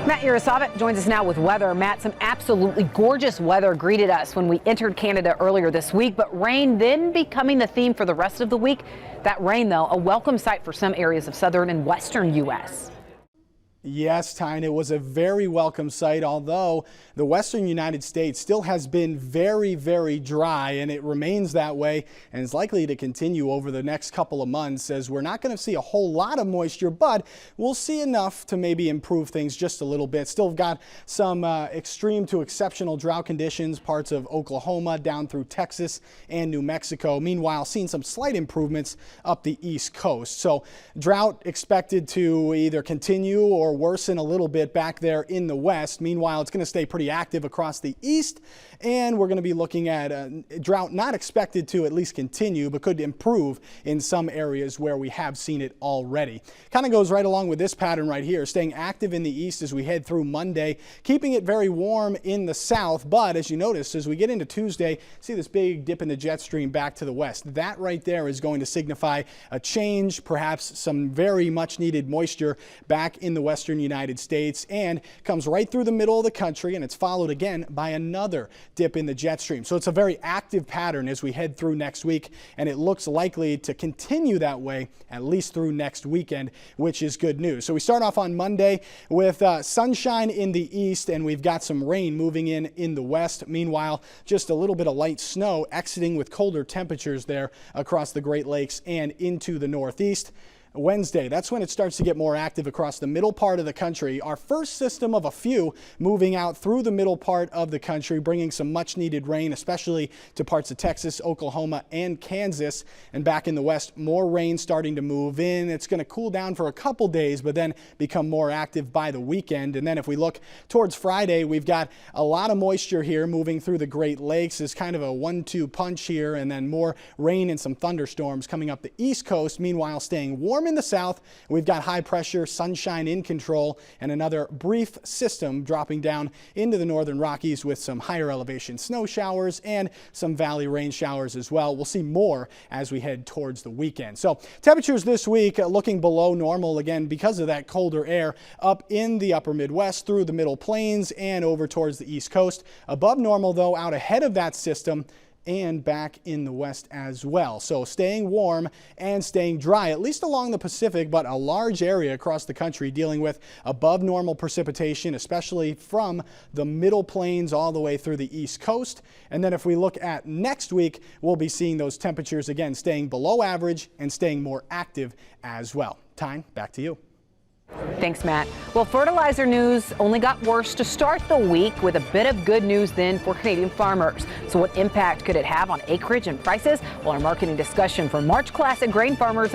Matt Yurosavit joins us now with weather. Matt, some absolutely gorgeous weather greeted us when we entered Canada earlier this week, but rain then becoming the theme for the rest of the week. That rain, though, a welcome sight for some areas of southern and western U.S. Yes, Tyne, it was a very welcome sight, although the western United States still has been very, very dry, and it remains that way and is likely to continue over the next couple of months, as we're not going to see a whole lot of moisture, but we'll see enough to maybe improve things just a little bit. Still got some extreme to exceptional drought conditions, parts of Oklahoma down through Texas and New Mexico. Meanwhile, seeing some slight improvements up the East Coast. So drought expected to either continue or worsen a little bit back there in the west. Meanwhile, it's going to stay pretty active across the east, and we're going to be looking at a drought not expected to at least continue, but could improve in some areas where we have seen it already. Kind of goes right along with this pattern right here, staying active in the east as we head through Monday, keeping it very warm in the south. But as you notice, as we get into Tuesday, see this big dip in the jet stream back to the west. That right there is going to signify a change, perhaps some very much needed moisture back in the western United States, and comes right through the middle of the country, and it's followed again by another dip in the jet stream. So it's a very active pattern as we head through next week, and it looks likely to continue that way at least through next weekend, which is good news. So we start off on Monday with sunshine in the east, and we've got some rain moving in the west. Meanwhile, just a little bit of light snow exiting with colder temperatures there across the Great Lakes and into the northeast. Wednesday, that's when it starts to get more active across the middle part of the country. Our first system of a few moving out through the middle part of the country, bringing some much needed rain, especially to parts of Texas, Oklahoma, and Kansas. And back in the west, more rain starting to move in. It's going to cool down for a couple days, but then become more active by the weekend. And then if we look towards Friday, we've got a lot of moisture here moving through the Great Lakes. It's kind of a 1-2 punch here, and then more rain and some thunderstorms coming up the East Coast. Meanwhile, staying warm in the south. We've got high pressure, sunshine in control, and another brief system dropping down into the northern Rockies with some higher elevation snow showers and some valley rain showers as well. We'll see more as we head towards the weekend. So temperatures this week looking below normal again because of that colder air up in the upper Midwest through the middle plains and over towards the East Coast. Above normal though out ahead of that system and back in the west as well. So staying warm and staying dry, at least along the Pacific, but a large area across the country dealing with above normal precipitation, especially from the middle plains all the way through the East Coast. And then if we look at next week, we'll be seeing those temperatures again staying below average and staying more active as well. Tyne, back to you. Thanks, Matt. Well, fertilizer news only got worse to start the week, with a bit of good news then for Canadian farmers. So what impact could it have on acreage and prices? Well, our marketing discussion for March Classic grain farmers